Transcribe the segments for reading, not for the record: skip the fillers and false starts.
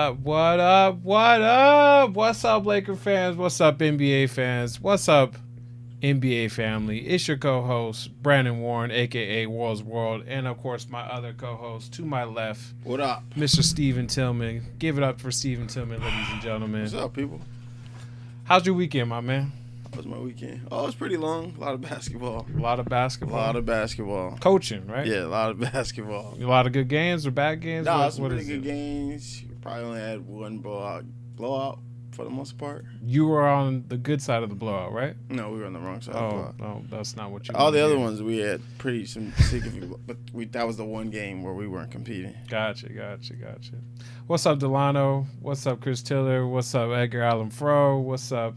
up? What up? What up? What's up, Laker fans? What's up, NBA fans? What's up, NBA family? It's your co-host, Brandon Warren, a.k.a. Warr's World, and, of course, my other co-host to my left, What up? Mr. Steven Tillman. Give it up for Steven Tillman, ladies and gentlemen. What's up, people? How's your weekend, my man? How was my weekend? Oh, it's pretty long. A lot of basketball. A lot of A basketball? lot of basketball. Coaching, right? Yeah, a lot of basketball. A lot of good games or bad games? No, What some pretty is good it? games. Probably only had one blowout for the most part. You were on the good side of the blowout, right? No, we were on the wrong side of the Oh, blowout. no, that's not what you All wanted the to other hear. ones we had pretty significant, but that was the one game where we weren't competing. Gotcha. What's up, Delano? What's up, Chris Tiller? What's up, Edgar Allan Fro? What's up,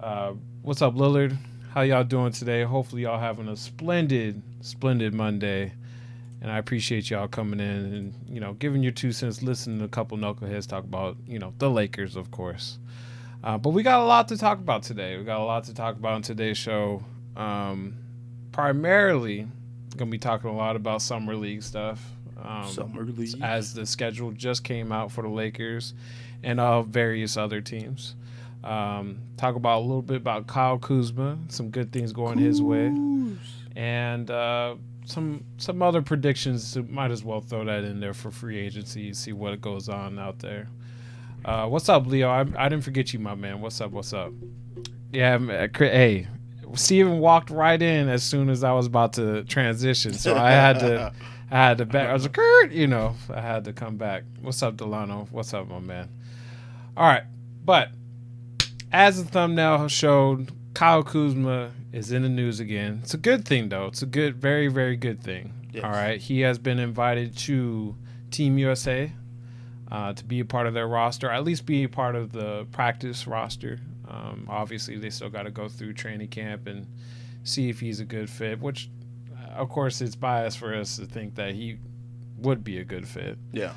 Lillard? How y'all doing today? Hopefully y'all having a splendid Monday. And I appreciate y'all coming in and, giving your 2 cents, listening to a couple knuckleheads talk about, the Lakers, of course. But we got a lot to talk about today. We got a lot to talk about in today's show. Primarily, going to be talking a lot about Summer League stuff. Summer League. As the schedule just came out for the Lakers and various other teams. Talk about a little bit about Kyle Kuzma, some good things going his way. And some other predictions. So might as well throw that in there for free agency. See what goes on out there. What's up, Leo? I didn't forget you, my man. What's up? Yeah, hey, Steven walked right in as soon as I was about to transition, so I had to back. I was like, Kurt, I had to come back. What's up, Delano? What's up, my man? All right, but as the thumbnail showed, Kyle Kuzma is in the news again. It's a good thing, though. It's a good, very, very good thing. Yes. All right. He has been invited to Team USA to be a part of their roster, at least be a part of the practice roster. Obviously, they still got to go through training camp and see if he's a good fit, which, of course, it's biased for us to think that he would be a good fit. Yeah.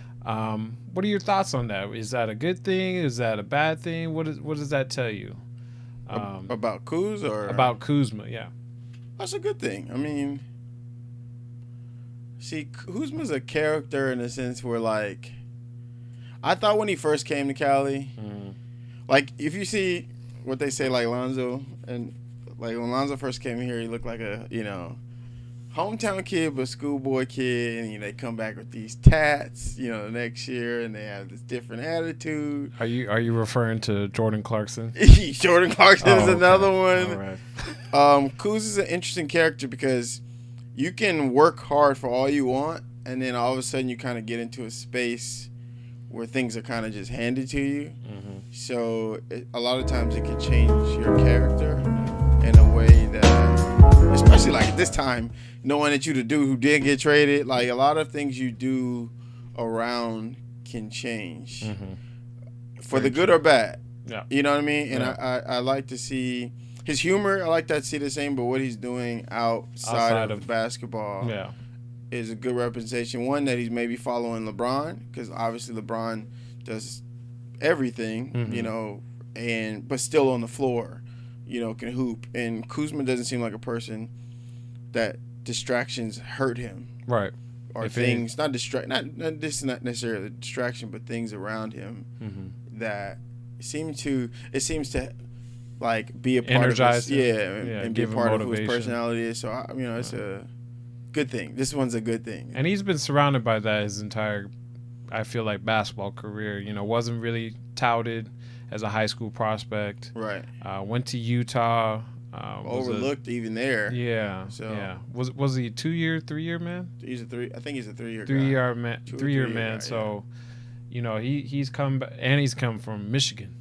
What are your thoughts on that? Is that a good thing? Is that a bad thing? What does that tell you? About Kuz or? About Kuzma, yeah. That's a good thing. I mean, see, Kuzma's a character in a sense where, like, I thought when he first came to Cali, like, if you see what they say, like, Lonzo, and, like, when Lonzo first came here, he looked like a, hometown kid, but schoolboy kid, and they come back with these tats, the next year, and they have this different attitude. Are you referring to Jordan Clarkson? Jordan Clarkson is another one. All right. Kuz is an interesting character because you can work hard for all you want, and then all of a sudden you kind of get into a space where things are kind of just handed to you. Mm-hmm. So a lot of times it can change your character in a way that, especially like at this time, knowing that you the dude who did get traded, like a lot of things you do around can change for the good or bad. Yeah. You know what I mean? And Yeah. I like to see his humor. I like that see the same, but what he's doing outside of basketball is a good representation. One, that he's maybe following LeBron, because obviously LeBron does everything, but still on the floor, can hoop. And Kuzma doesn't seem like a person that distractions hurt him. Right. Or If things, not necessarily a distraction, but things around him that seems to like be a part Energize of his, him. and be a give him part of who motivation. his personality is. So it's a good thing. This one's a good thing. And he's been surrounded by that his entire, I feel like, basketball career. Wasn't really touted as a high school prospect. Right. Went to Utah. Overlooked even there. Yeah. So yeah. Was he a 3-year man? He's a 3-year. 3-year man. 3-year man. Guy, so, he's come and he's come from Michigan.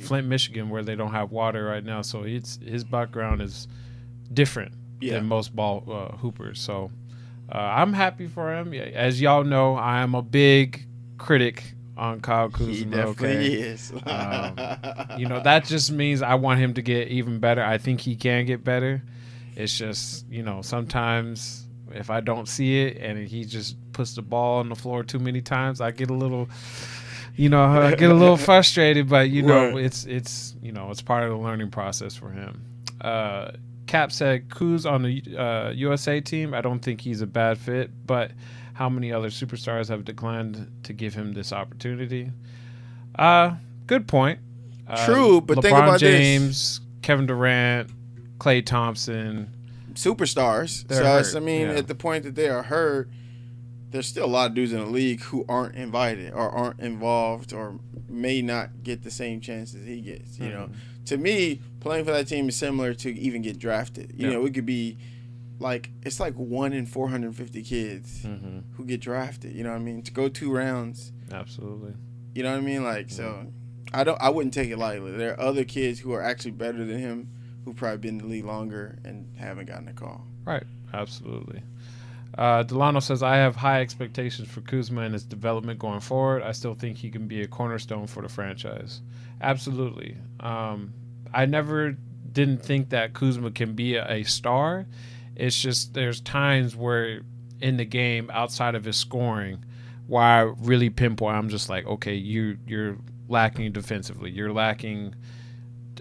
Flint, Michigan, where they don't have water right now. So his background is different than most ball hoopers. So I'm happy for him. As y'all know, I am a big critic on Kyle Kuzma. He definitely is. That just means I want him to get even better. I think he can get better. It's just, sometimes if I don't see it and he just puts the ball on the floor too many times, I get a little frustrated, but Right. it's part of the learning process for him. Cap said Kuz on the USA team, I don't think he's a bad fit, but how many other superstars have declined to give him this opportunity. Good point. True, but LeBron think about James, Kevin Durant, Klay Thompson. Superstars. So, at the point that they are hurt, there's still a lot of dudes in the league who aren't invited or aren't involved or may not get the same chances he gets. You know, to me, playing for that team is similar to even get drafted. You know, it could be it's like 1 in 450 kids who get drafted. You know what I mean? To go 2 rounds. Absolutely. You know what I mean? So I wouldn't take it lightly. There are other kids who are actually better than him who've probably been in the league longer and haven't gotten a call. Right. Absolutely. Delano says, I have high expectations for Kuzma and his development going forward. I still think he can be a cornerstone for the franchise. Absolutely. I never didn't think that Kuzma can be a star. It's just there's times where in the game outside of his scoring where I really pinpoint, I'm just like, okay, you're lacking defensively. You're lacking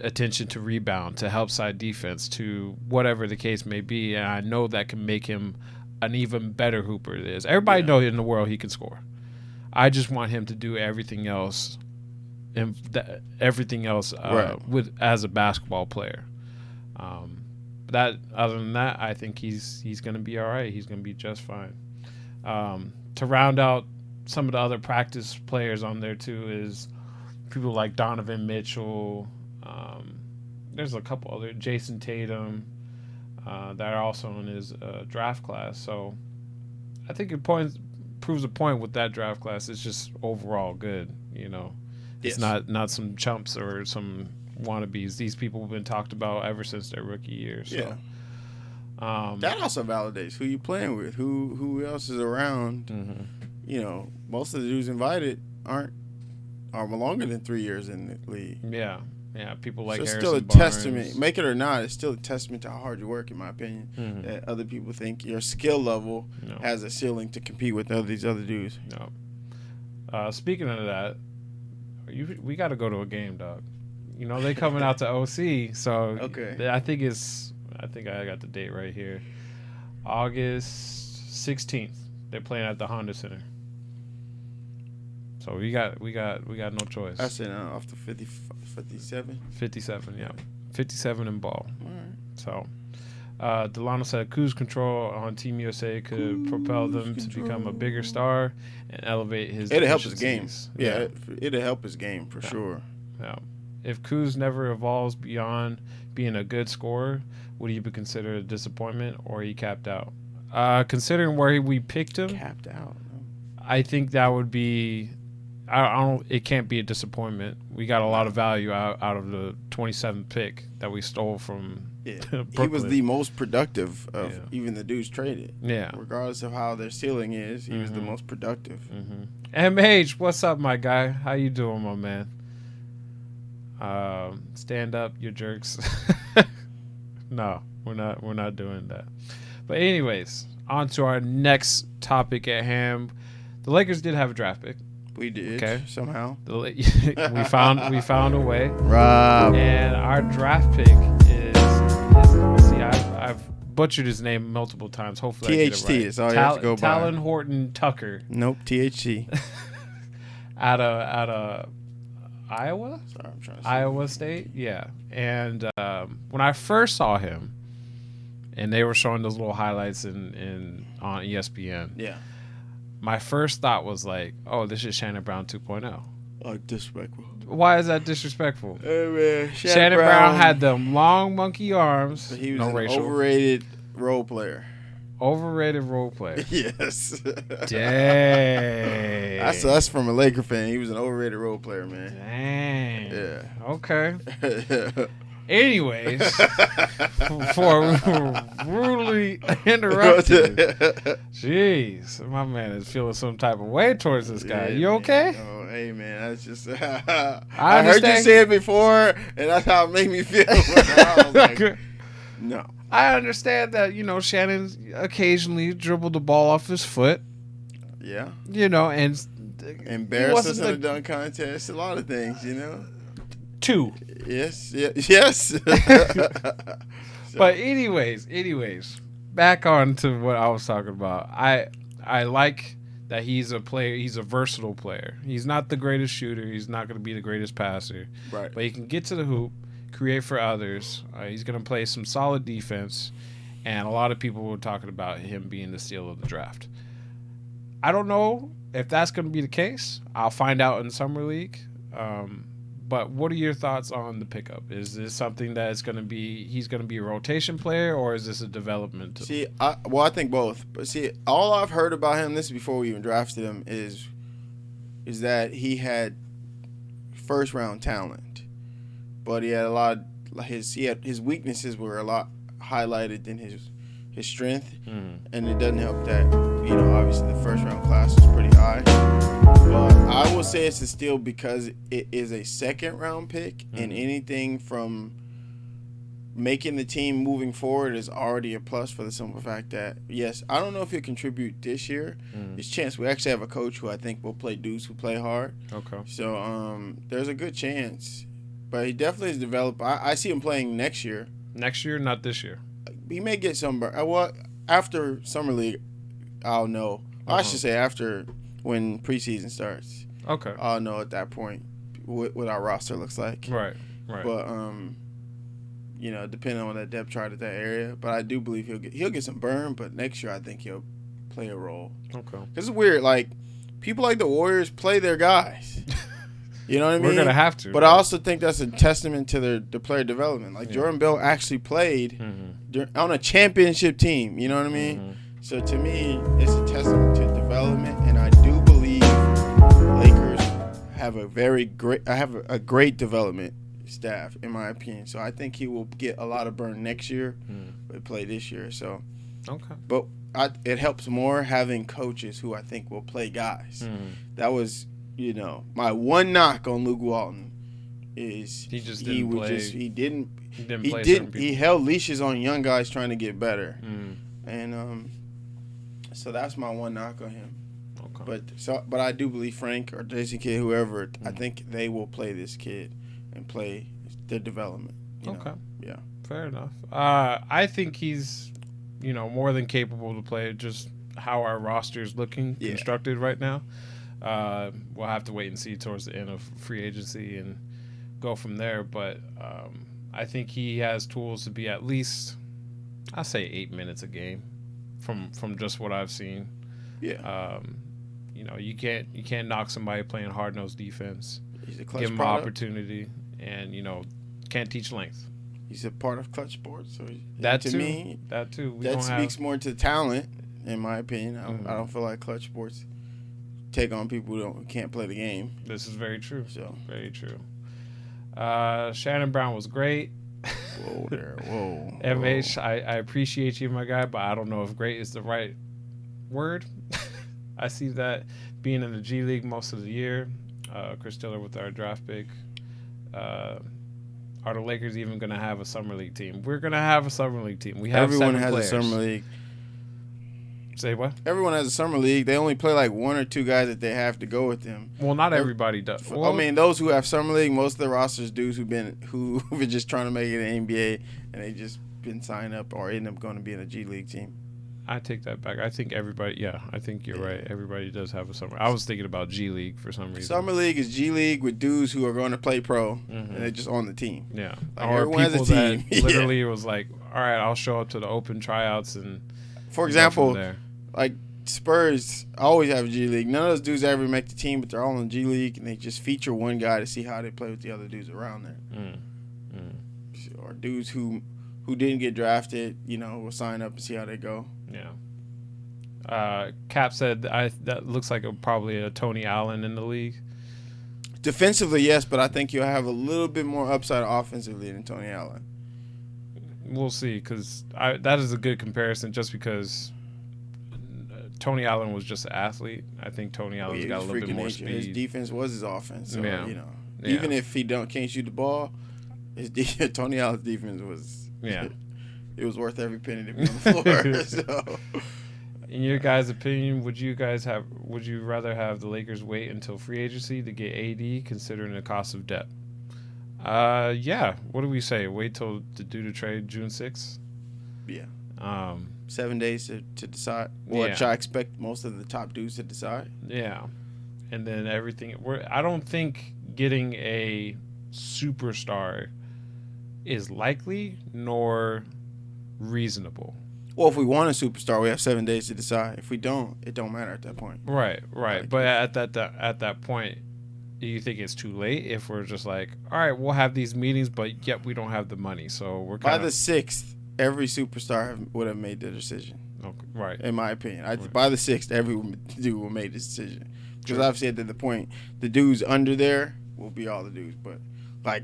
attention to rebound, to help side defense, to whatever the case may be. And I know that can make him an even better hooper it is. Everybody knows in the world he can score. I just want him to do everything else and with as a basketball player. Other than that, I think he's going to be all right. He's going to be just fine. To round out some of the other practice players on there too is people like Donovan Mitchell. There's a couple other, Jason Tatum, that are also in his draft class. So I think it proves a point with that draft class. It's just overall good, you know. It's not some chumps or some wannabes. These people have been talked about ever since their rookie year. So. Yeah. That also validates who you playing with, who else is around. You know, most of the dudes invited are longer than 3 years in the league. Yeah. Yeah, people like Harrison Harrison Barnes. Barnes. Testament, make it or not, it's still a testament to how hard you work, in my opinion. That other people think your skill level has a ceiling to compete with these other dudes. No. Speaking of that, we got to go to a game, dog. You know they coming out to OC, so okay. I think I got the date right here, August 16th. They're playing at the Honda Center. So we got no choice. I said off the 57. 57, yeah, 57 in ball. All right. So, Delano said cruise control on Team USA could propel them to become a bigger star and elevate his. It'll help his game. Yeah, it'll help his game for sure. Yeah. If Kuz never evolves beyond being a good scorer, would he be considered a disappointment or he capped out? Considering where we picked him, capped out. I think that would be. I don't. It can't be a disappointment. We got a lot of value out of the 27th pick that we stole from. Yeah, he was the most productive of even the dudes traded. Yeah, regardless of how their ceiling is, he was the most productive. MH, what's up, my guy? How you doing, my man? Stand up, you jerks. No, we're not doing that. But anyways, on to our next topic at hand. The Lakers did have a draft pick. We did. Okay. Somehow. we found a way. Rob. And our draft pick is see, I've butchered his name multiple times. Hopefully I get it right. THT is all you have to go by. Talon Horton Tucker. Nope, THT. out of Iowa? Sorry, I'm trying to see. Iowa State? Yeah. And when I first saw him, and they were showing those little highlights on ESPN. Yeah. My first thought was like, oh, this is Shannon Brown 2.0. Oh, disrespectful. Why is that disrespectful? Hey, man. Shannon Brown had them long monkey arms. But he was an overrated role player. Overrated role player. Yes. Dang. That's from a Laker fan. He was an overrated role player, man. Dang. Yeah. Okay. Anyways, before we were rudely interrupted, jeez, my man is feeling some type of way towards this guy. Yeah, you okay? Oh, hey, man, that's just I heard you say it before, and that's how it made me feel. I was like, no. I understand that, Shannon occasionally dribbled the ball off his foot. Yeah. And embarrassed us in a dunk contest, a lot of things, 2. Yes. But anyways, back on to what I was talking about. I I like that he's a player. He's a versatile player. He's not the greatest shooter. He's not going to be the greatest passer. Right. But he can get to the hoop, create for others. He's going to play some solid defense. And a lot of people were talking about him being the steal of the draft. I don't know if that's going to be the case. I'll find out in Summer League. But what are your thoughts on the pickup? Is this something that he's going to be a rotation player, or is this a development? See, I think both. But see, all I've heard about him, this is before we even drafted him, is that he had first round talent, but he had a lot of his weaknesses were a lot highlighted than his strength, and it doesn't help that obviously the first round class is pretty high. But I will say it's a steal because it is a second round pick, and anything from making the team moving forward is already a plus for the simple fact that, yes, I don't know if he'll contribute this year. There's a chance. We actually have a coach who I think will play dudes who play hard. Okay. So there's a good chance. But he definitely has developed. I see him playing next year. Next year, not this year. He may get some. Well, after Summer League, I'll know. I should say after when preseason starts. Okay. I'll know at that point what our roster looks like. Right. But depending on that depth chart at that area, but I do believe he'll get some burn. But next year, I think he'll play a role. Okay. Because it's weird. Like people like the Warriors play their guys. You know what I mean? We're gonna have to. But I also think that's a testament to the player development. Like Jordan Bell actually played on a championship team. You know what I mean? So to me, it's a testament to development, and I do believe Lakers have a great development staff, in my opinion. So I think he will get a lot of burn next year, but play this year. So okay. But it helps more having coaches who I think will play guys. That was. My one knock on Luke Walton is he held leashes on young guys trying to get better, and so that's my one knock on him. Okay. But I do believe Frank or Jason Kidd, whoever, I think they will play this kid and play their development. Okay. Yeah. Fair enough. I think he's more than capable to play. Just how our roster is looking constructed right now. We'll have to wait and see towards the end of free agency and go from there. But I think he has tools to be at least, I'll say 8 minutes a game from just what I've seen. Yeah. You can't knock somebody playing hard-nosed defense. He's a clutch give him an opportunity, and can't teach length. He's a part of clutch sports. So that to me, that speaks more to talent, in my opinion. I don't feel like clutch sports take on people who can't play the game. This is very true. So very true. Shannon Brown was great. Whoa there. Whoa. MH, I appreciate you, my guy, but I don't know if great is the right word. I see that being in the G League most of the year. Chris Tiller with our draft pick. Are the Lakers even going to have a Summer League team? We're going to have a Summer League team. We have Everyone 7 has players. a Summer League. Say what? Everyone has a summer league. They only play like 1 or 2 guys that they have to go with them. Well, not everybody does. Well, I mean, those who have summer league, most of the rosters dudes who've been just trying to make it in the NBA, and they just been signed up or end up going to be in a G League team. I take that back. I think everybody. Yeah, I think you're right. Everybody does have a summer. I was thinking about G League for some reason. Summer league is G League with dudes who are going to play pro, and they're just on the team. Yeah, like or everyone people has a team. that literally was like, all right, I'll show up to the open tryouts and. For example, like. Spurs always have a G League. None of those dudes ever make the team, but they're all in G League, and they just feature one guy to see how they play with the other dudes around there. Or dudes who didn't get drafted, will sign up and see how they go. Yeah. Cap said that looks like probably a Tony Allen in the league. Defensively, yes, but I think you'll have a little bit more upside offensively than Tony Allen. We'll see, because that is a good comparison just because Tony Allen was just an athlete. I think Tony Allen's got a little bit more speed. His defense was his offense. So, yeah. Even if he can't shoot the ball, Tony Allen's defense was it was worth every penny to be on the floor. So. In your guys' opinion, would you rather have the Lakers wait until free agency to get AD, considering the cost of depth? Yeah. What do we say? Wait till to do the trade June 6th? Yeah. 7 days to decide. Well, I expect most of the top dudes to decide. Yeah. And then everything. I don't think getting a superstar is likely nor reasonable. Well, if we want a superstar, we have 7 days to decide. If we don't, it don't matter at that point. Right. But at that point, do you think it's too late if we're just like, all right, we'll have these meetings, but yet we don't have the money, so we're by the 6th, every superstar would have made the decision. Okay. Right. In my opinion, by the 6th, every dude will make the decision. Because obviously at the point, the dudes under there will be all the dudes. But, like,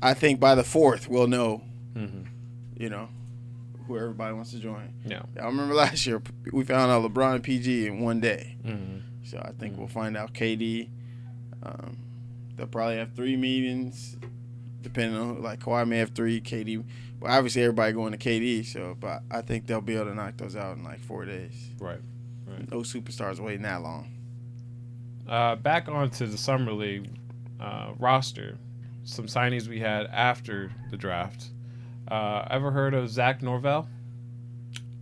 I think by the 4th, we'll know, who everybody wants to join. Yeah. I remember last year, we found out LeBron and PG in one day. Mm-hmm. So I think we'll find out KD. They'll probably have 3 meetings, depending on, like, Kawhi may have 3, KD. Well, obviously everybody going to KD, but I think they'll be able to knock those out in, like, 4 days. Right. No superstars waiting that long. Back onto the Summer League roster, some signings we had after the draft. Ever heard of Zach Norvell?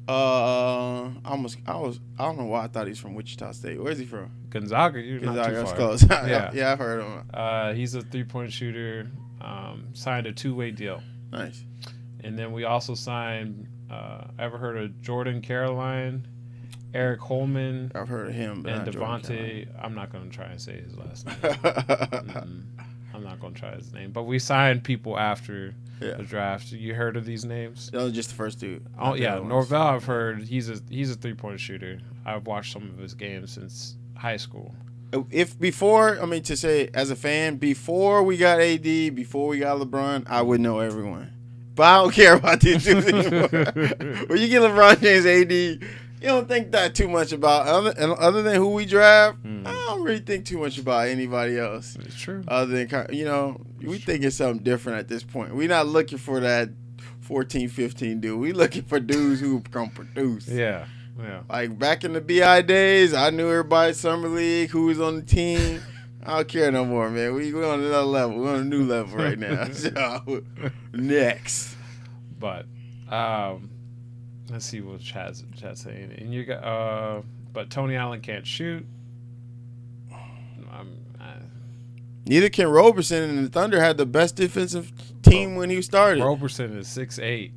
I don't know why I thought he's from Wichita State. Where's he from? Gonzaga. You're not too far. That's close. Yeah, I've heard of him. He's a 3-point shooter. Signed a 2-way deal. Nice. And then we also signed. Ever heard of Jordan Caroline, Eric Holman? I've heard of him. And Devontae. I'm not going to try and say his last name. I'm not going to try his name. But we signed people after the draft. You heard of these names? That was just the first dude. Oh yeah, Norvell. I've heard he's a 3-point shooter. I've watched some of his games since high school. To say as a fan, before we got AD, before we got LeBron, I would know everyone. But I don't care about these dudes anymore. When you get LeBron James, AD, you don't think that too much about other than who we draft. I don't really think too much about anybody else. It's true. Other than we think it's something different at this point. We're not looking for that 14, 15 dude. We looking for dudes who can produce. Yeah. Like back in the BI days, I knew everybody Summer League, who was on the team. I don't care no more, man. We on another level. We're on a new level right now. So, next. But let's see what Chad's saying. And you got but Tony Allen can't shoot. Neither can Roberson, and the Thunder had the best defensive team when he started. Roberson is 6'8".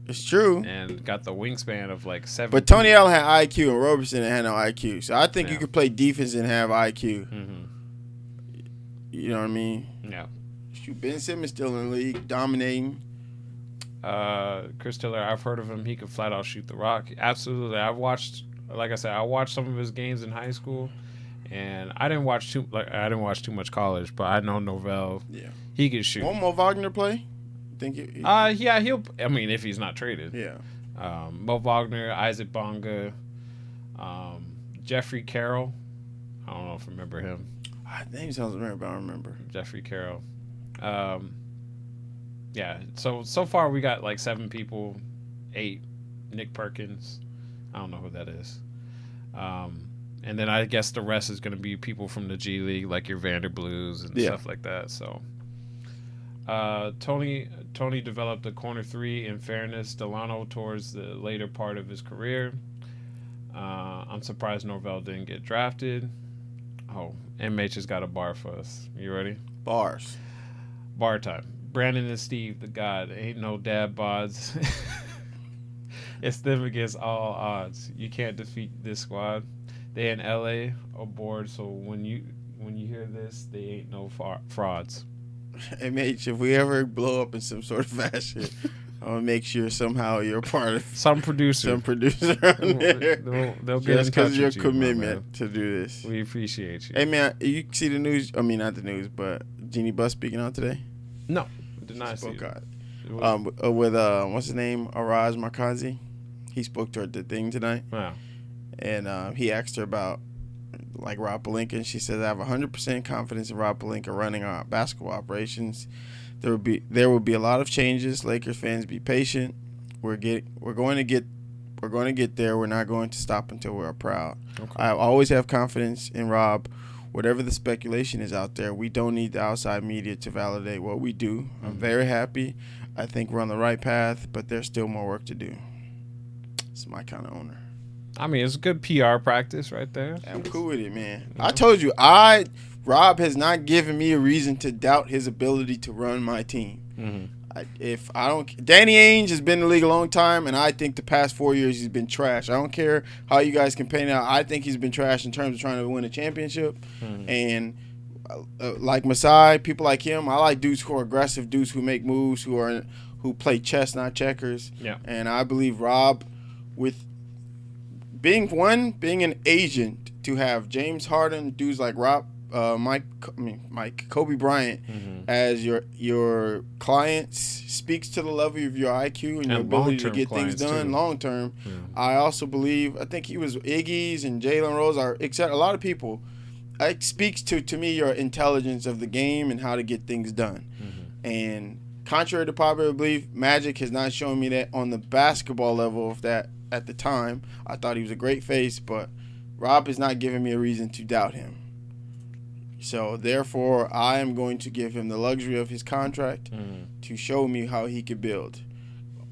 It's true. And got the wingspan of like 7. But Tony Allen had IQ, and Roberson had no IQ. So I think you could play defense and have IQ. Mm-hmm. You know what I mean? Yeah. Ben Simmons still in the league, dominating. Chris Tiller, I've heard of him. He can flat out shoot the rock. Absolutely. I watched some of his games in high school, and I didn't watch too much college, but I know Norvell. Yeah. He can shoot. Won't Mo Wagner play? Think yeah, he'll. I mean, if he's not traded. Yeah. Mo Wagner, Isaac Bonga, Jeffrey Carroll. I don't know if I remember him. Name sounds familiar, but I don't remember. Jeffrey Carroll. Yeah. So far we got like 7 people, 8. Nick Perkins. I don't know who that is. And then I guess the rest is going to be people from the G League, like your Vanderblues and stuff like that. So. Tony developed a corner 3 in fairness Delano towards the later part of his career. I'm surprised Norvell didn't get drafted. Oh, MH has got a bar for us. You ready? Bars. Bar time. Brandon and Steve, the God. Ain't no dad bods. It's them against all odds. You can't defeat this squad. They in LA aboard, so when you hear this, they ain't no frauds. MH, if we ever blow up in some sort of fashion, I'm going to make sure somehow you're a part of some producer on there. They'll get just because of your commitment to do this. We appreciate you. Hey, man, you see the news? I mean, not the news, but Jeannie Buss speaking out today? No, did not see it. With, what's his name? Araz Markazi. He spoke to her at the thing tonight. Wow. And he asked her about like Rob Pelinka. She says, I have 100% confidence in Rob Pelinka running our basketball operations. There will be a lot of changes. Lakers fans, be patient. We're going to get there. We're not going to stop until we're proud. Okay. I always have confidence in Rob. Whatever the speculation is out there, we don't need the outside media to validate what we do. I'm very happy. I think we're on the right path, but there's still more work to do. It's my kind of owner. I mean, it's good PR practice right there. I'm cool with it, man. I told you, Rob has not given me a reason to doubt his ability to run my team. Danny Ainge has been in the league a long time, and I think the past 4 years he's been trash. I don't care how you guys can paint it out. I think he's been trash in terms of trying to win a championship. And like Masai, people like him, I like dudes who are aggressive, dudes who make moves, who play chess, not checkers. Yeah. And I believe Rob, with being an agent, to have James Harden, dudes like Rob, Kobe Bryant as your clients, speaks to the level of your IQ and your ability to get things done long term. Yeah. I think he was Iggy's and Jalen Rose a lot of people. It speaks to me your intelligence of the game and how to get things done. And contrary to popular belief, Magic has not shown me that on the basketball level of that at the time. I thought he was a great face, but Rob has not given me a reason to doubt him. So, therefore, I am going to give him the luxury of his contract to show me how he could build.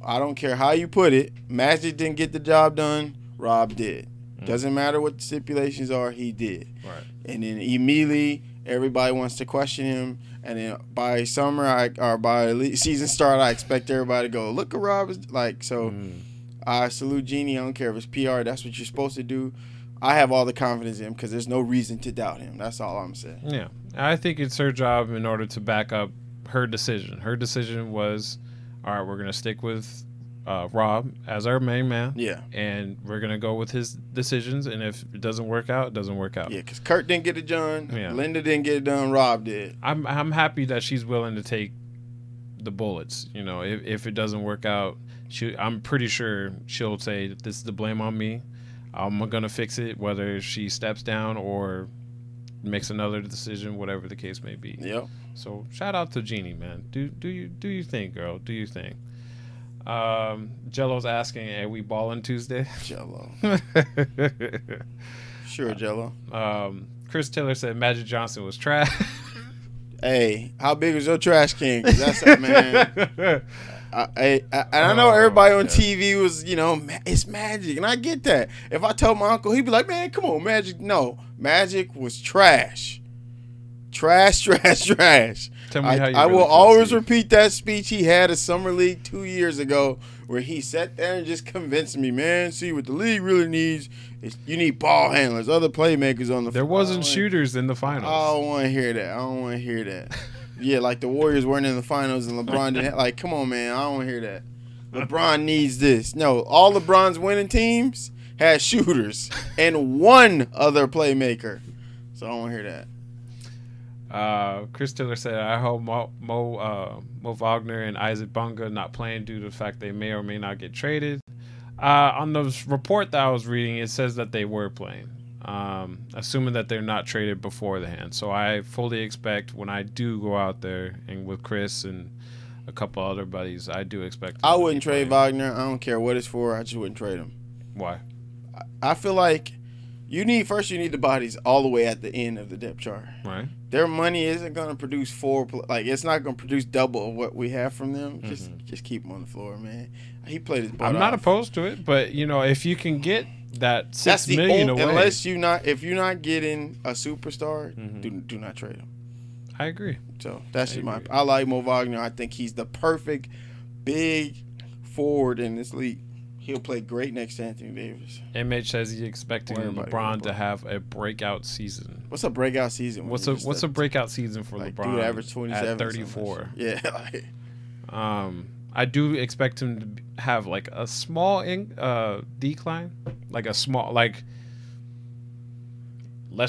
I don't care how you put it. Magic didn't get the job done. Rob did. Doesn't matter what the stipulations are. He did. Right. And then immediately, everybody wants to question him. And then by summer by season start, I expect everybody to go, look at Rob. I salute Jeannie. I don't care if it's PR. That's what you're supposed to do. I have all the confidence in him because there's no reason to doubt him. That's all I'm saying. Yeah. I think it's her job in order to back up her decision. Her decision was, all right, we're going to stick with Rob as our main man. Yeah. And we're going to go with his decisions. And if it doesn't work out, it doesn't work out. Yeah, because Kurt didn't get it done. Yeah. Linda didn't get it done. Rob did. I'm happy that she's willing to take the bullets. You know, if it doesn't work out, I'm pretty sure she'll say, this is the blame on me. I'm going to fix it, whether she steps down or makes another decision, whatever the case may be. Yep. So shout out to Jeannie, man. Do you think, girl? Do you think? Jello's asking, are we balling Tuesday? Jello. Sure, Jello. Chris Taylor said Magic Johnson was trash. Hey, how big was your trash can? 'Cause that's it, man. I know everybody on TV was, it's Magic, and I get that. If I told my uncle, he'd be like, man, come on, Magic. No, Magic was trash. Trash. Tell me how you I will always repeat that speech he had at Summer League 2 years ago where he sat there and just convinced me, man, see, what the league really needs is you need ball handlers, other playmakers on the There wasn't shooters in the finals. I don't want to hear that. Yeah, like the Warriors weren't in the finals and LeBron didn't. Like, come on, man. I don't want to hear that. LeBron needs this. No, all LeBron's winning teams had shooters and one other playmaker. So I don't want to hear that. Chris Tiller said, I hope Mo Wagner and Isaac Bonga not playing due to the fact they may or may not get traded. On the report that I was reading, it says that they were playing. Assuming that they're not traded before the hand. So I fully expect when I do go out there and with Chris and a couple other buddies, I do expect I wouldn't trade Wagner. I don't care what it's for. I just wouldn't trade him. Why? I feel like you need the bodies all the way at the end of the depth chart. Right. Their money isn't going to produce it's not going to produce double of what we have from them. Just keep him on the floor, man. He played his butt off. I'm not opposed to it, but if you can get that $6 million away, unless if you're not getting a superstar, do not trade him. I agree. So that's I like Mo Wagner. I think he's the perfect big forward in this league. He'll play great next to Anthony Davis. MH says he's expecting LeBron to have a breakout season. What's a breakout season? What's a breakout season for LeBron? Dude average 27 at 34. Yeah. I do expect him to have like a small decline, less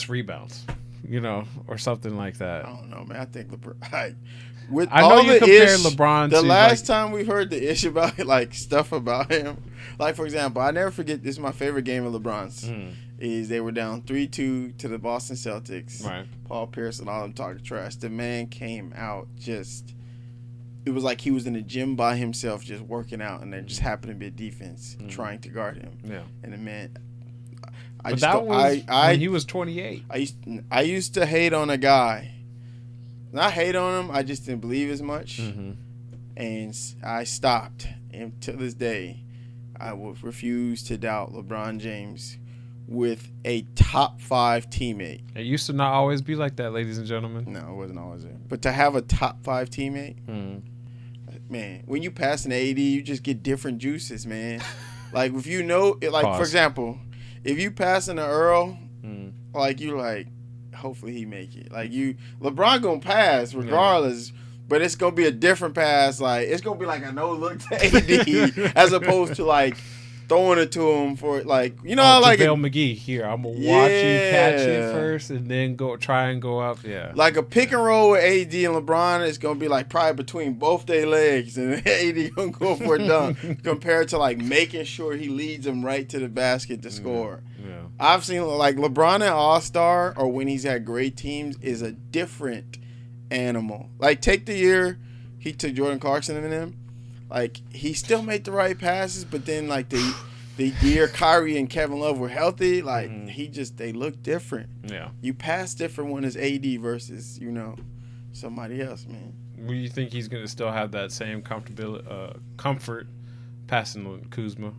rebounds, or something like that. I don't know, man. I think LeBron. I know you compare LeBron to the last time we've heard the issue about stuff about him. Like, for example, I never forget, this is my favorite game of LeBron's, is they were down 3-2 to the Boston Celtics. Right. Paul Pierce and all them talking trash. The man came out it was like he was in the gym by himself just working out, and there just happened to be a defense trying to guard him. Yeah. And the man... when he was 28. I used to hate on a guy. Not hate on him, I just didn't believe as much. And I stopped. And to this day, I will refuse to doubt LeBron James with a top 5 teammate. It used to not always be like that, ladies and gentlemen. No, it wasn't always there. But to have a top 5 teammate, man, when you pass an AD, you just get different juices, man. Like, if you know, like, Pause. For example, if you pass an Earl, like, you like, hopefully he make it. Like, LeBron gonna pass regardless, but it's gonna be a different pass. Like, it's gonna be like a no-look to AD as opposed to, like, throwing it to him for, like, you know, like JaVale McGee. Here, I'm gonna watch you catch it first, and then try and go up. Yeah, like a pick and roll with AD and LeBron is gonna be like probably between both their legs, and AD gonna go for a dunk compared to like making sure he leads them right to the basket to score. Yeah. I've seen like LeBron at All-Star or when he's had great teams is a different animal. Like take the year he took Jordan Clarkson and them. Like, he still made the right passes, but then, like, the year Kyrie and Kevin Love were healthy, like, they look different. Yeah. You pass different when it's AD versus, you know, somebody else, man. Do you think he's going to still have that same comfort passing Kuzma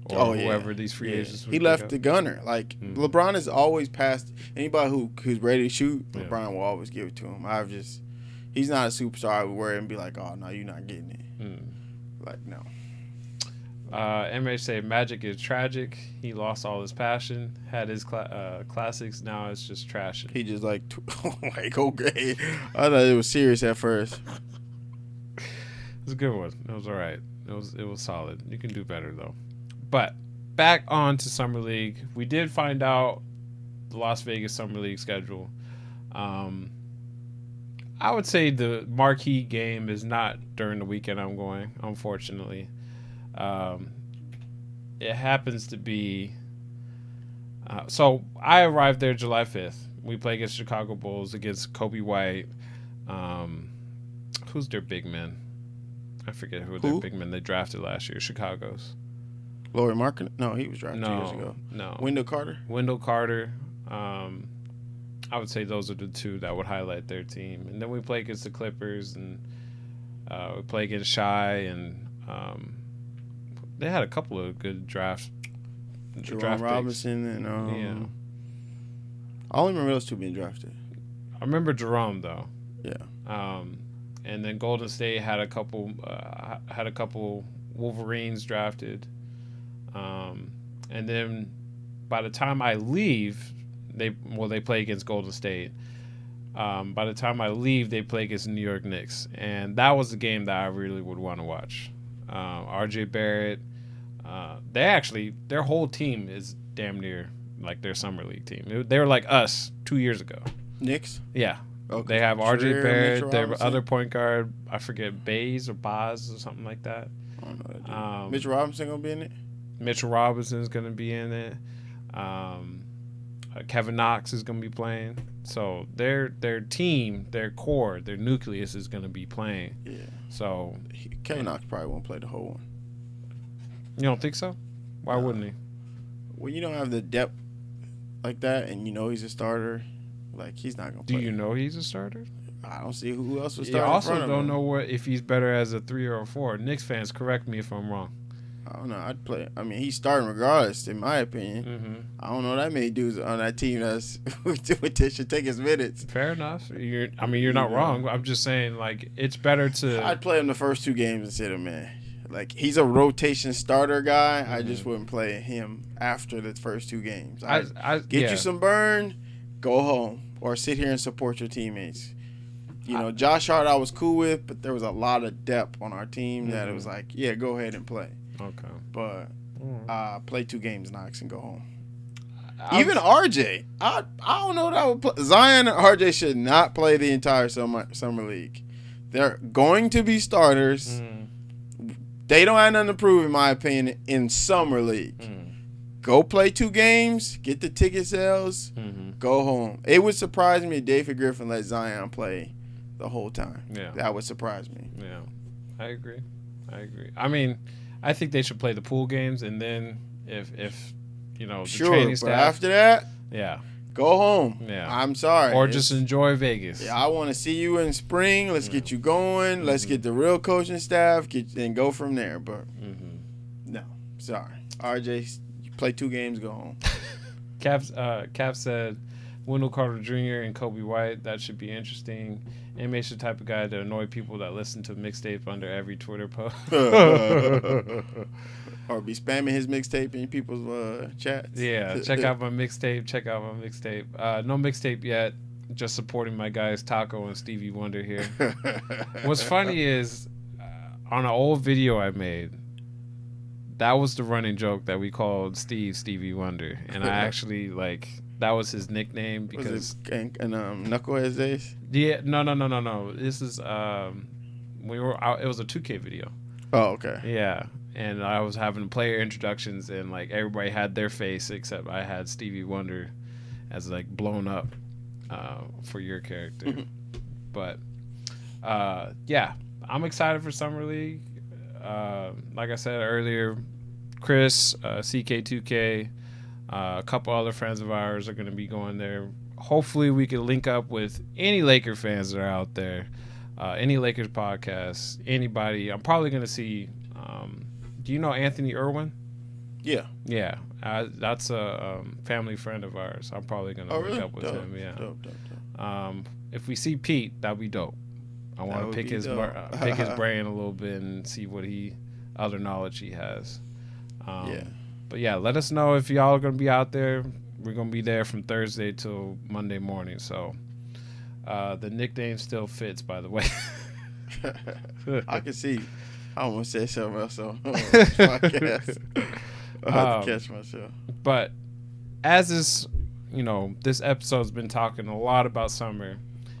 or whoever these free agents would He left the gunner. Like, LeBron has always passed. Anybody who's ready to shoot, LeBron will always give it to him. He's not a superstar I would worry and be like, oh, no, you're not getting it. Like, no. MH say Magic is tragic. He lost all his passion, had his classics. Now it's just trash. He just like okay. I thought it was serious at first. It's a good one. It was all right. It was solid. You can do better though. But back on to Summer League. We did find out the Las Vegas Summer League schedule. I would say the marquee game is not during the weekend I'm going, unfortunately. It happens to be... so I arrived there July 5th. We play against Chicago Bulls, against Kobe White. Who's their big man? I forget who their big man they drafted last year, Chicago's. Laurie Markkinen? No, he was drafted 2 years ago. No. Wendell Carter? Wendell Carter. I would say those are the two that would highlight their team. And then we play against the Clippers, and we play against Shai, and they had a couple of good drafts. Jerome Robinson and I only remember those two being drafted. I remember Jerome though. Yeah. And then Golden State had a couple Wolverines drafted. And then by the time I leave, they play against Golden State. By the time I leave, they play against the New York Knicks, and that was the game that I really would want to watch. R.J. Barrett, their whole team is damn near like their summer league team. They were like us 2 years ago. Knicks? Yeah. Okay. They have R.J. Barrett, their other point guard, I forget, Bays or Boz or something like that. I don't know that. Mitchell Robinson gonna be in it? Mitchell Robinson's gonna be in it. Kevin Knox is going to be playing. So their team, their core, their nucleus is going to be playing. Yeah. So Kevin Knox probably won't play the whole one. You don't think so? Why wouldn't he? When you don't have the depth like that and you know he's a starter, like he's not going to play. Do you know he's a starter? I don't see who else would start. You also don't know if he's better as a 3 or a 4. Knicks fans, correct me if I'm wrong. I don't know. I'd play. I mean, he's starting regardless, in my opinion. Mm-hmm. I don't know that many dudes on that team that should take his minutes. Fair enough. You're not wrong. I'm just saying, like, it's better to. I'd play him the first 2 games and sit him, man. Like, he's a rotation starter guy. Mm-hmm. I just wouldn't play him after the first 2 games. Get you some burn, go home, or sit here and support your teammates. You know, Josh Hart I was cool with, but there was a lot of depth on our team that it was like, yeah, go ahead and play. Okay. But play 2 games, Knox, and go home. Even RJ. I don't know that I would play. Zion and RJ should not play the entire summer league. They're going to be starters. Mm. They don't have nothing to prove, in my opinion, in summer league. Mm. Go play 2 games, get the ticket sales, go home. It would surprise me if David Griffin let Zion play the whole time. Yeah. That would surprise me. Yeah. I agree. I mean, I think they should play the pool games, and then if you know, the training staff. But after that, yeah, go home. Yeah, I'm sorry. Or just enjoy Vegas. Yeah, I want to see you in spring. Let's get you going. Let's get the real coaching staff and go from there. But no. Sorry. RJ, you play 2 games, go home. Cap said Wendell Carter Jr. and Kobe White. That should be interesting. Inmate's the type of guy to annoy people that listen to mixtape under every Twitter post. Or be spamming his mixtape in people's chats. Yeah, check out my mixtape. No mixtape yet. Just supporting my guys Taco and Stevie Wonder here. What's funny is on an old video I made, that was the running joke that we called Stevie Wonder, and I actually that was his nickname because was it Knuckleheads days. Yeah, no. This is we were out. It was a 2K video. Oh, okay. Yeah, and I was having player introductions, and everybody had their face except I had Stevie Wonder as blown up for your character. But yeah, I'm excited for Summer League. Like I said earlier, Chris, CK2K, a couple other friends of ours are going to be going there. Hopefully we can link up with any Laker fans that are out there, any Lakers podcasts, anybody. I'm probably going to see, do you know Anthony Irwin? Yeah. Yeah. That's a family friend of ours. I'm probably going to link up with him. Yeah. Dope. If we see Pete, that'd be dope. I want to pick his brain a little bit and see what other knowledge he has. Yeah. But yeah, let us know if y'all are gonna be out there. We're gonna be there from Thursday till Monday morning. So the nickname still fits, by the way. I can see. I almost said something else on this podcast. I have to catch myself. But as this, this episode's been talking a lot about summer,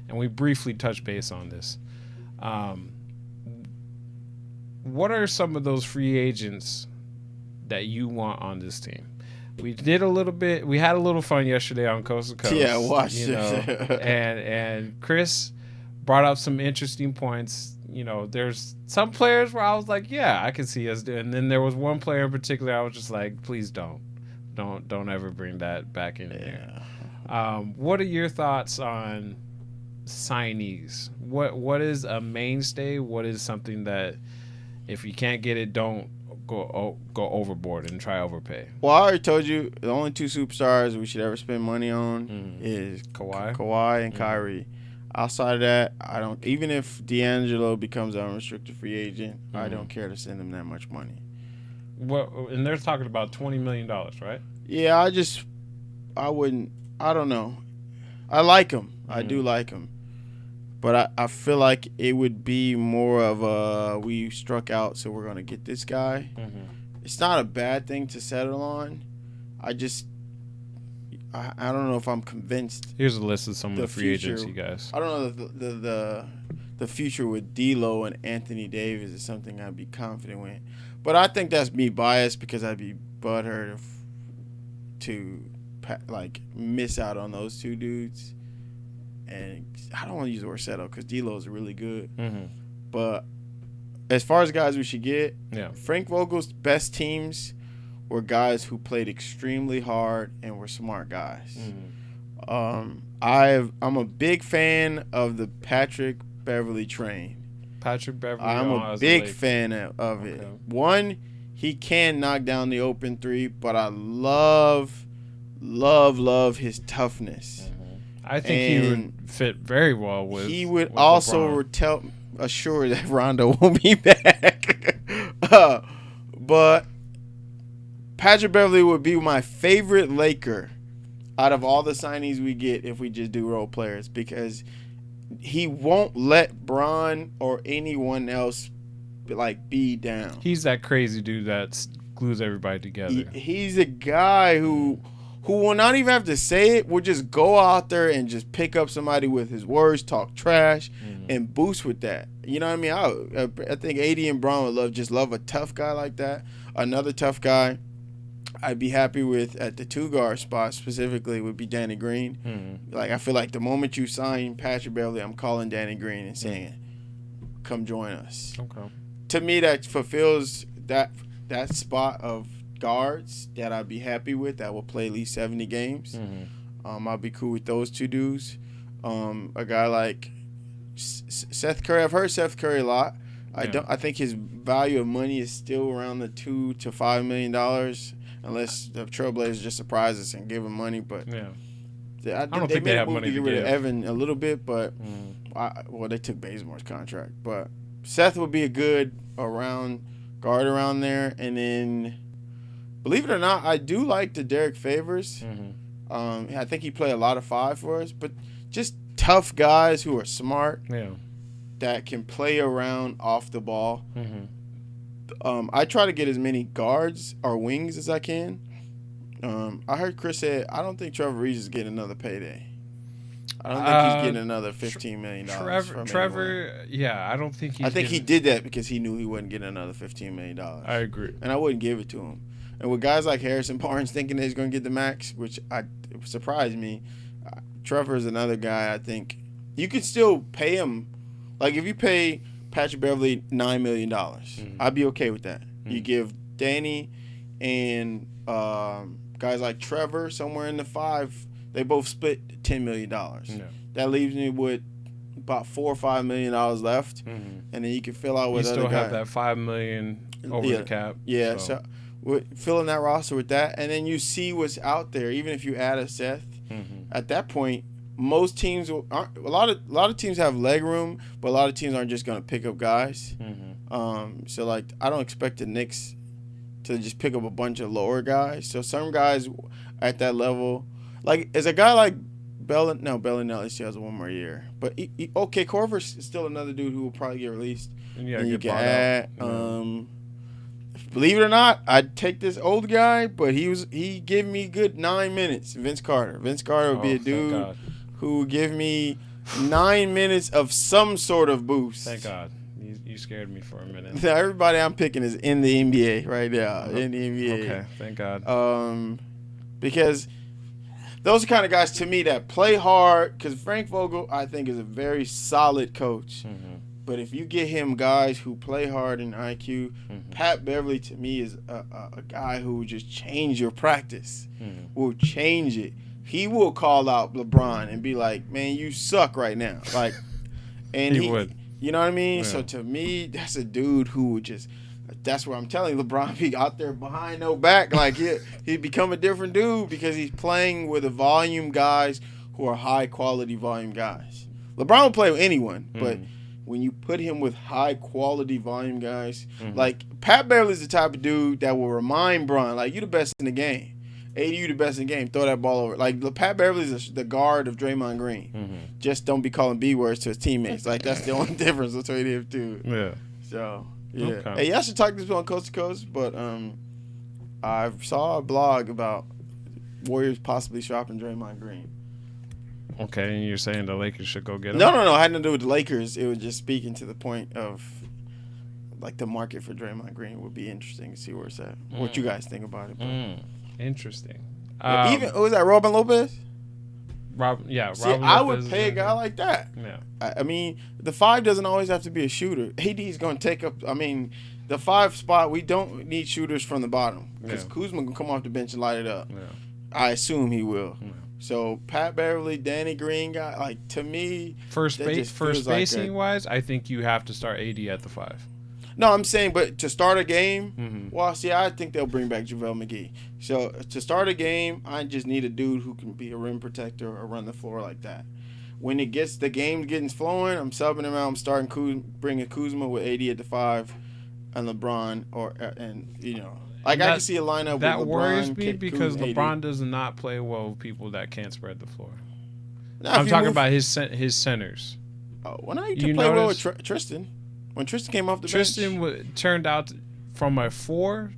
and we briefly touched base on this. What are some of those free agents that you want on this team? We did a little bit. We had a little fun yesterday on Coast to Coast. Yeah, watch it. and Chris brought up some interesting points. There's some players where I was like, yeah, I can see us doing. And then there was one player in particular I was just like, please don't ever bring that back in here. What are your thoughts on signees? What is a mainstay? What is something that if you can't get it, don't go overboard and try overpay? Well, I already told you the only 2 superstars we should ever spend money on is Kawhi and Kyrie. Outside of that, I don't. Even if D'Angelo becomes an unrestricted free agent, I don't care to send him that much money. Well, and they're talking about $20 million, right? Yeah, I wouldn't. I don't know. I like him. I do like him. But I feel like it would be more of a we struck out, so we're going to get this guy. It's not a bad thing to settle on. I don't know if I'm convinced. Here's a list of some of the free agency guys. I don't know the future with D'Lo and Anthony Davis is something I'd be confident with. But I think that's me biased because I'd be butthurt to miss out on those 2 dudes. And I don't want to use the word settle because D'Lo is really good. But as far as guys we should get, Frank Vogel's best teams were guys who played extremely hard and were smart guys. I'm a big fan of the Patrick Beverley train. I'm a big fan of it. One, he can knock down the open 3, but I love his toughness. I think he would fit very well with. He would with also assure that Rondo won't be back. But Patrick Beverley would be my favorite Laker out of all the signees we get if we just do role players, because he won't let Bron or anyone else be down. He's that crazy dude that glues everybody together. He's a guy who will not even have to say it, will just go out there and just pick up somebody with his words, talk trash, and boost with that. You know what I mean? I think AD and Bron would love a tough guy like that. Another tough guy I'd be happy with at the 2-guard spot specifically would be Danny Green. I feel like the moment you sign Patrick Beverley, I'm calling Danny Green and saying, come join us. Okay. To me, that fulfills that spot of guards that I'd be happy with that will play at least 70 games. I'd be cool with those 2 dudes. A guy like Seth Curry, I've heard Seth Curry a lot. I think his value of money is still around the $2 to $5 million, unless the Trailblazers just surprise us and give him money. But I don't think they have money to get rid of Evan a little bit, but they took Bazemore's contract. But Seth would be a good guard around there, and then believe it or not, I do like the Derek Favors. I think he played a lot of 5 for us, but just tough guys who are smart. That can play around off the ball. I try to get as many guards or wings as I can. I heard Chris say, I don't think Trevor Reeves is getting another payday. I don't think he's getting another $15 million. Trevor, I don't think he's I think he did that because he knew he wasn't getting another $15 million. I agree. And I wouldn't give it to him. And with guys like Harrison Barnes thinking that he's going to get the max, which it surprised me, Trevor is another guy I think you could still pay him. Like, if you pay Patrick Beverley $9 million, I'd be okay with that. You give Danny and guys like Trevor somewhere in the 5, they both split $10 million. That leaves me with about $4 or $5 million left, and then you can fill out with other guys. You still have that $5 million over the cap. Yeah, so filling that roster with that, and then you see what's out there. Even if you add a Seth, at that point, most teams aren't. A lot of teams have leg room, but a lot of teams aren't just going to pick up guys. So like, I don't expect the Knicks to just pick up a bunch of lower guys. So some guys at that level, like, is a guy like Bellinelli still has 1 more year. But Korver's is still another dude who will probably get released. And you can add. Believe it or not, I'd take this old guy, but he gave me good 9 minutes. Vince Carter. Vince Carter would be a dude who would give me 9 minutes of some sort of boost. Thank God. You scared me for a minute. Everybody I'm picking is in the NBA right now. In the NBA. Okay, thank God. Because those are kind of guys to me that play hard. Because Frank Vogel, I think, is a very solid coach. But if you get him guys who play hard in IQ, Pat Beverley to me is a guy who will just change your practice. Will change it. He will call out LeBron and be like, "Man, you suck right now." Like, and he would. You know what I mean? Yeah. So to me, that's a dude who would just. That's where I'm telling you, LeBron be out there behind no back. Like he'd become a different dude because he's playing with a volume guys who are high quality volume guys. LeBron will play with anyone, but when you put him with high quality volume guys, like Pat Beverley's the type of dude that will remind Bron, like, you the best in the game. AD, you the best in the game. Throw that ball over. Like, Pat Beverley's the guard of Draymond Green. Just don't be calling B words to his teammates. Like, that's the only difference between him two. Yeah. So yeah. Okay. Hey, y'all should talk this on Coast to Coast, but I saw a blog about Warriors possibly shopping Draymond Green. Okay, and you're saying the Lakers should go get him? No. It had nothing to do with the Lakers. It was just speaking to the point of, like, the market for Draymond Green would be interesting to see where it's at. What you guys think about it? Interesting. Even was that Robin Lopez? Robin Lopez. I would pay a guy like that. Yeah. I mean, the 5 doesn't always have to be a shooter. AD's going to take up. I mean, the 5 spot, we don't need shooters from the bottom because Kuzma can come off the bench and light it up. Yeah. I assume he will. Yeah. So Pat Beverley, Danny Green guy, like, to me, first spacing wise, I think you have to start AD at the 5. No, I'm saying, but to start a game, well, see, I think they'll bring back JaVale McGee. So to start a game, I just need a dude who can be a rim protector or run the floor like that. When it gets the game getting flowing, I'm subbing him out. I'm starting bringing Kuzma with AD at the 5 and LeBron, I can see a lineup that with LeBron. That worries me because LeBron does not play well with people that can't spread the floor. I'm talking about his centers. Oh, well, now you play well with Tristan. When Tristan came off the bench, Tristan turned out from a 4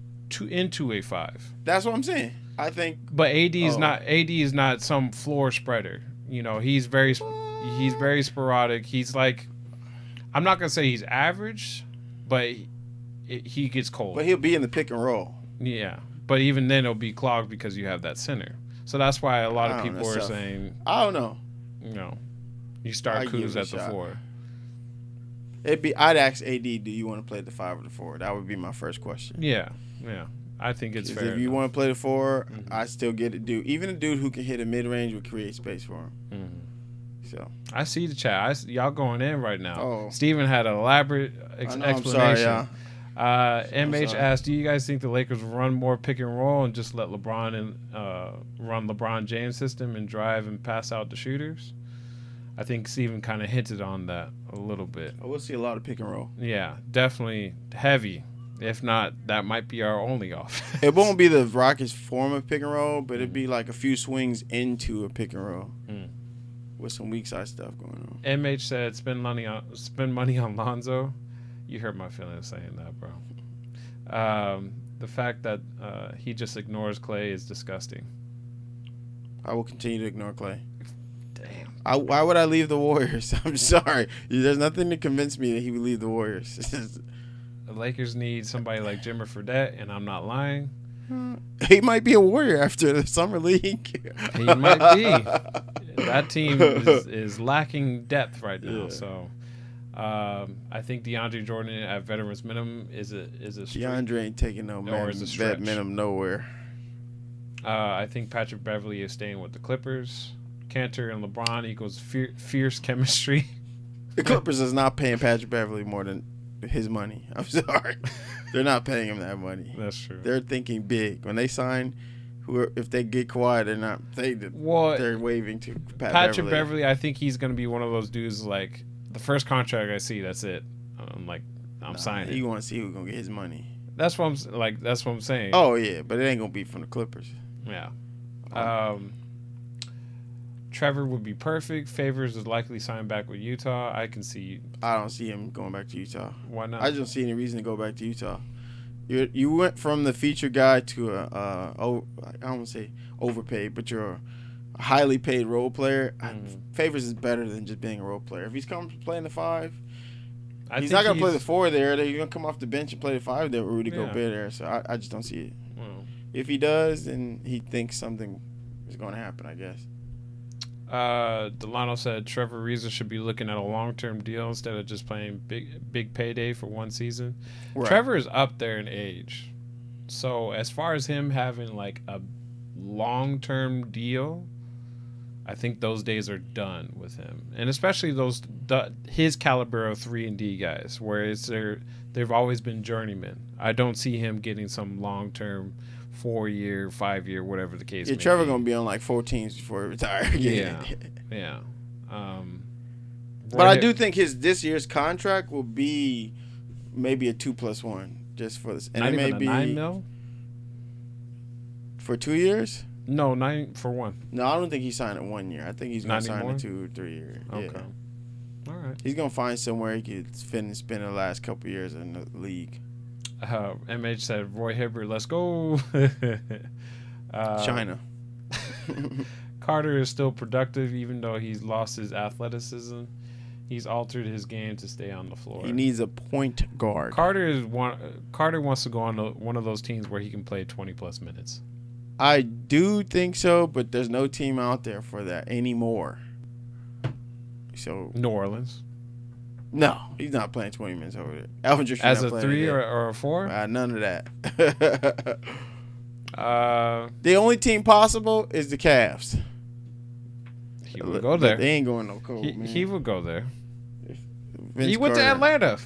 into a 5. That's what I'm saying. I think, but AD is not some floor spreader. You know, he's very sporadic. He's like, I'm not gonna say he's average, but he gets cold. But he'll be in the pick and roll. Yeah, but even then it'll be clogged because you have that center. So that's why a lot of people are saying, I don't know. You know, you start Kuz at the 4. I'd ask AD, do you want to play the 5 or the 4? That would be my first question. Yeah. I think it's fair. If you want to play the 4, I still get it. Even a dude who can hit a mid range would create space for him. So I see the chat. Y'all going in right now. Oh. Steven had an elaborate explanation. I'm sorry, yeah. MH asked, do you guys think the Lakers will run more pick and roll and just let LeBron and run LeBron James system and drive and pass out the shooters? I think Steven kind of hinted on that a little bit. We'll see a lot of pick and roll. Yeah, definitely heavy. If not, that might be our only offense. It won't be the Rockets' form of pick and roll, but it'd be like a few swings into a pick and roll with some weak side stuff going on. MH said, spend money on Lonzo. You hurt my feelings saying that, bro. The fact that he just ignores Clay is disgusting. I will continue to ignore Clay. Damn. Why would I leave the Warriors? I'm sorry. There's nothing to convince me that he would leave the Warriors. The Lakers need somebody like Jimmer Fredette, and I'm not lying. He might be a Warrior after the summer league. He might be. That team is lacking depth right now. Yeah. So I think DeAndre Jordan at veterans minimum is a DeAndre ain't taking no vet minimum nowhere. I think Patrick Beverly is staying with the Clippers. Cantor and LeBron equals fierce chemistry. The Clippers is not paying Patrick Beverly more than his money. I'm sorry. They're not paying him that money. That's true. They're thinking big. When they sign, if they get quiet, they're not. They're waving to Patrick Beverly. I think he's going to be one of those dudes like the first contract I see, that's it. I'm signing. You want to see who's going to get his money. That's what I'm saying. Oh yeah, but it ain't going to be from the Clippers. Yeah. Trevor would be perfect. Favors is likely signed back with Utah. I don't see him going back to Utah. Why not? I just don't see any reason to go back to Utah. You went from the featured guy to I don't want to say overpaid, but you're a highly paid role player. Favors is better than just being a role player. If he's coming to play in the 5, he's not going to play the 4 there. He's going to come off the bench and play the 5 there with Rudy Gobert there. So I just don't see it. Well, if he does, then he thinks something is going to happen, I guess. Delano said Trevor Ariza should be looking at a long-term deal instead of just playing big payday for one season. Right. Trevor is up there in age. So as far as him having like a long-term deal, I think those days are done with him. And especially his caliber of 3-and-D guys, where they've always been journeymen. I don't see him getting some long-term 4-year, 5-year, whatever the case may be. Trevor going to be on like 4 teams before he retires. Yeah. But I do think this year's contract will be maybe a 2+1 just for this. And not it may even be $9 million for 2 years. No, 9 for 1. No, I don't think he's signing 1 year. I think he's going to sign a 2 or 3 year. Okay. Yeah. All right. He's going to find somewhere he could spend the last couple years in the league. MH said, Roy Hibbert, let's go. China. Carter is still productive, even though he's lost his athleticism. He's altered his game to stay on the floor. He needs a point guard. Carter wants to go on one of those teams where he can play 20-plus minutes. I do think so, but there's no team out there for that anymore. So New Orleans. No, he's not playing 20 minutes over there. Alvin Gentry as a 3 or a 4? None of that. The only team possible is the Cavs. He would go there. They ain't going no cold, man. He would go there. He went to Atlanta.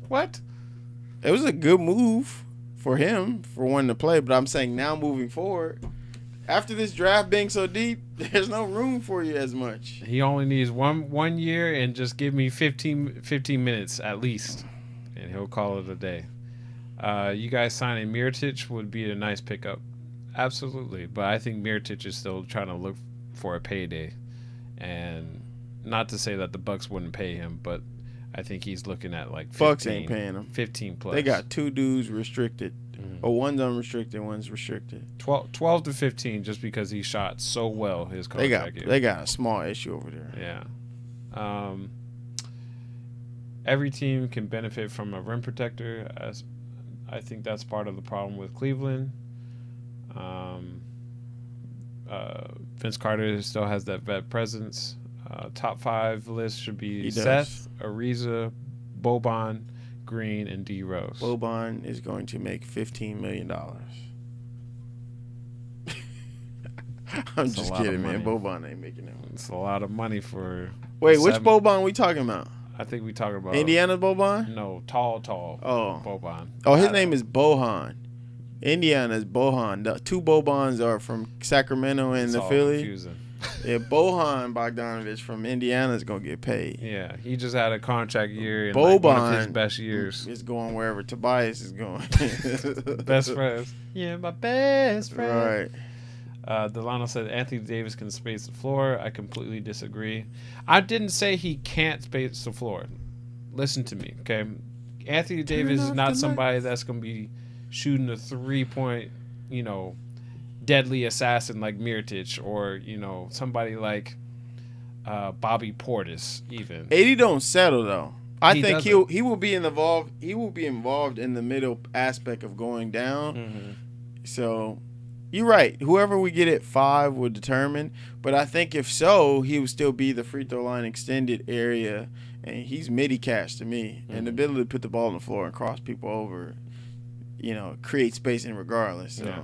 What? It was a good move for him for wanting to play, but I'm saying now moving forward, after this draft being so deep, there's no room for you as much. He only needs one year and just give me 15 minutes at least, and he'll call it a day. You guys signing Mirotic would be a nice pickup. Absolutely. But I think Mirotic is still trying to look for a payday. And not to say that the Bucks wouldn't pay him, but I think he's looking at like 15. Bucks ain't paying him. 15 plus. They got 2 dudes restricted. One's unrestricted, one's restricted. 12 to 15 just because he shot so well his contract. They got a small issue over there. Yeah. Every team can benefit from a rim protector. As I think that's part of the problem with Cleveland. Vince Carter still has that vet presence. Top 5 list should be Seth, Ariza, Boban, Green, and D Rose. Boban is going to make $15 million. I'm just kidding, man. Boban ain't making that. It's a lot of money for. Wait, which Boban we talking about? I think we talking about Indiana Boban. No, tall. Oh, Boban. Oh, his name is Bohan. Indiana's Bohan. The two Bobans are from Sacramento and the Philly. Confusing. Yeah, Bohan Bogdanovich from Indiana is gonna get paid. Yeah, he just had a contract year and Boban, one of his best years. Is going wherever Tobias is going. Best friends. Yeah, my best friend. Right. Delano said Anthony Davis can space the floor. I completely disagree. I didn't say he can't space the floor. Listen to me, okay? Anthony Davis is not somebody that's going to be shooting a 3-point, deadly assassin like Mirotic or, somebody like Bobby Portis even. AD don't settle though. I think he will be involved. He will be involved in the middle aspect of going down. Mm-hmm. So you're right. Whoever we get at 5 will determine. But I think if so, he will still be the free throw line extended area, and he's midi cash to me. Mm-hmm. And the ability to put the ball on the floor and cross people over, create spacing regardless. So. Yeah.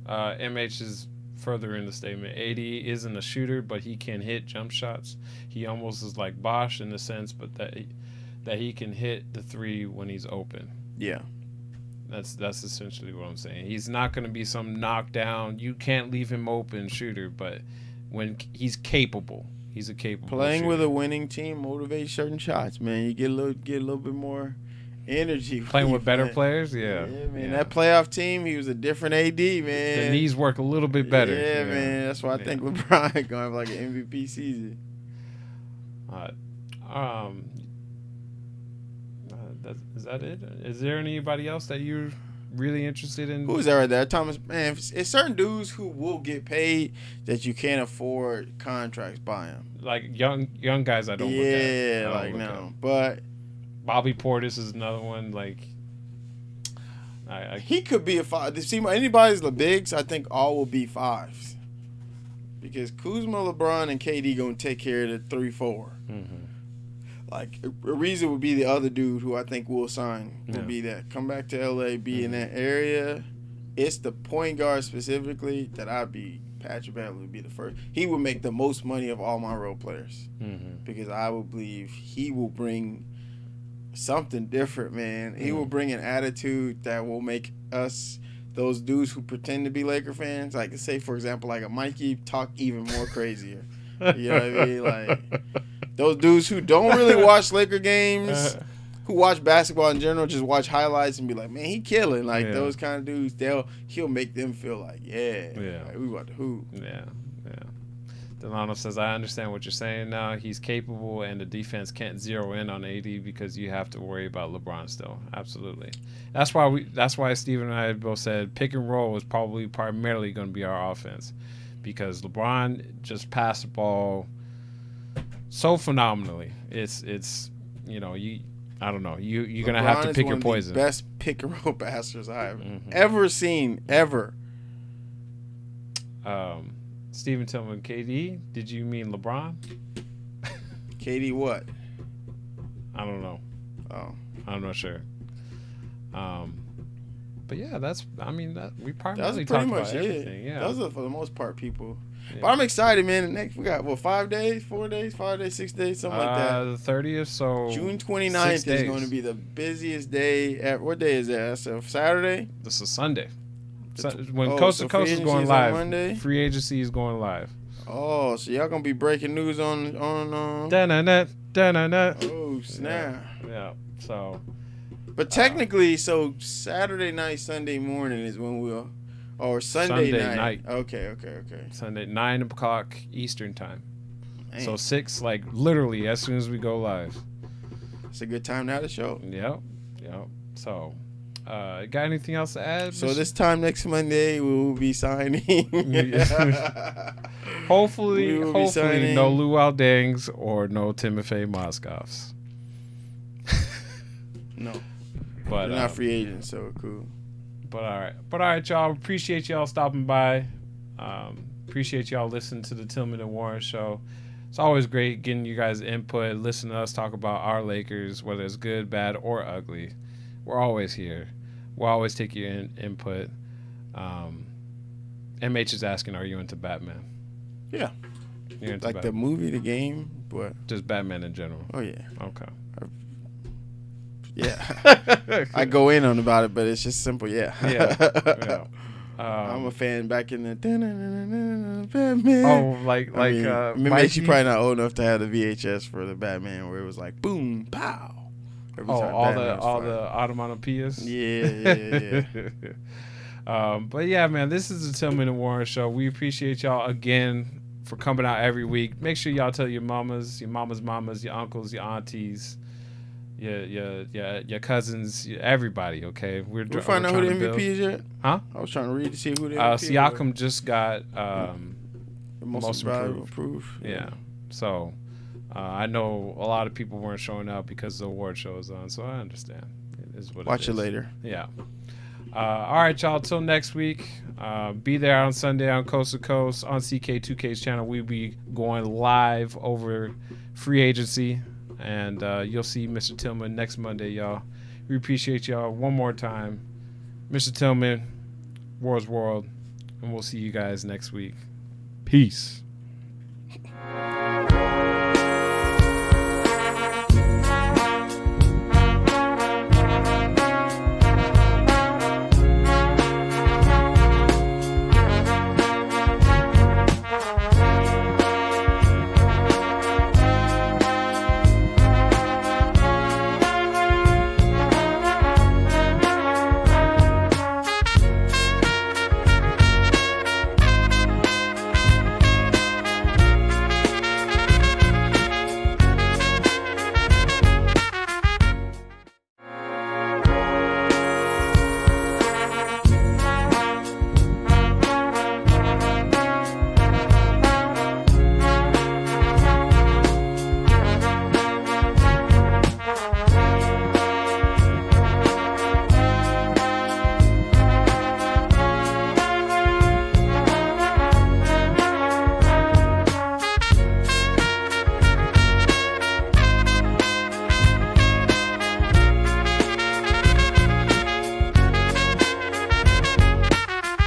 MH is further in the statement. AD isn't a shooter, but he can hit jump shots. He almost is like Bosch in the sense, but that he can hit the 3 when he's open. Yeah. That's essentially what I'm saying. He's not going to be some knockdown, you can't leave him open shooter, but when he's capable, he's a capable playing shooter. With a winning team motivates certain shots, man. You get a little bit more energy. Playing with better players, yeah. Yeah, man. Yeah. That playoff team, he was a different AD, man. The knees work a little bit better. Yeah, man. That's why I think LeBron going to have like an MVP season. Is that it? Is there anybody else that you're really interested in? Who's that right there? Thomas, man, it's certain dudes who will get paid that you can't afford contracts by them. Like young guys I don't look at. Yeah, like no. But Bobby Portis is another one. Like he could be a 5. See, anybody's the bigs, I think all will be 5s. Because Kuzma, LeBron, and KD going to take care of the 3-4. Mm-hmm. Like, Ariza would be the other dude who I think will sign. Will be that. Come back to L.A., be in that area. It's the point guard specifically that Patrick Beverley would be the first. He would make the most money of all my role players. Mm-hmm. Because I would believe he will bring something different, man. He will bring an attitude that will make us, those dudes who pretend to be Laker fans, like, say, for example, like a Mikey, talk even more crazier. You know what I mean? Like, those dudes who don't really watch Laker games, who watch basketball in general, just watch highlights and be like, man, he killing. Like, those kind of dudes, he'll make them feel like, like, we about to hoop. Yeah. Delano says, I understand what you're saying now. He's capable, and the defense can't zero in on AD because you have to worry about LeBron still. Absolutely. That's why Steven and I both said pick and roll is probably primarily going to be our offense, because LeBron just passed the ball so phenomenally. It's I don't know. You're gonna have to pick your poison. The best pick and roll passers I've ever seen ever. Steven Tillman, KD. Did you mean LeBron? KD what? I don't know. Oh, I'm not sure. But yeah, we primarily pretty talked much about everything. Yeah, those are for the most part people. Yeah. But I'm excited, man. Next we got 5 days, 4 days, 5 days, 6 days, something like that. The 30th. So June 29th is going to be the busiest day. What day is that? That's a Saturday. This is Sunday. When Coast to Coast is going live, Monday? Free agency is going live. Oh, so y'all gonna be breaking news on Da-na-na. Oh snap! Yeah. So, but technically, so Saturday night, Sunday morning is when we'll, or Sunday night. Okay. Sunday 9 o'clock Eastern time. Man. So 6, like literally as soon as we go live. It's a good time to have the show. Yep. So. Got anything else to add? So this time next Monday we will be signing. hopefully no Luol Dengs or no Timofey Mozgovs. No, but we're not free agents, so cool. But all right, y'all. Appreciate y'all stopping by. Appreciate y'all listening to the Tillman and Warren show. It's always great getting you guys' input, listening to us talk about our Lakers, whether it's good, bad, or ugly. We're always here. We'll always take your input. MH is asking, are you into Batman? Yeah. You're into like Batman. The movie, the game, what? Just Batman in general. Oh, yeah. Okay. Yeah. I go in on about it, but it's just simple, yeah. Yeah. I'm a fan back in the Batman. Oh, maybe she probably not old enough to have the VHS for the Batman where it was like boom, pow. All the onomatopoeias. Yeah. But yeah, man, this is the Tillman and Warren show. We appreciate y'all again for coming out every week. Make sure y'all tell your mamas, mamas, your uncles, your aunties, your cousins, everybody. Okay, we're finding out who the MVP is yet? Huh? I was trying to read to see who the MVP is. Siakam just got most improved. Yeah. So I know a lot of people weren't showing up because the award show is on, so I understand. It is what Watch it it later. Yeah. All right, y'all. Till next week. Be there on Sunday on Coast to Coast on CK2K's channel. We'll be going live over free agency, and you'll see Mr. Tillman next Monday, y'all. We appreciate y'all one more time. Mr. Tillman, Warr's World, and we'll see you guys next week. Peace.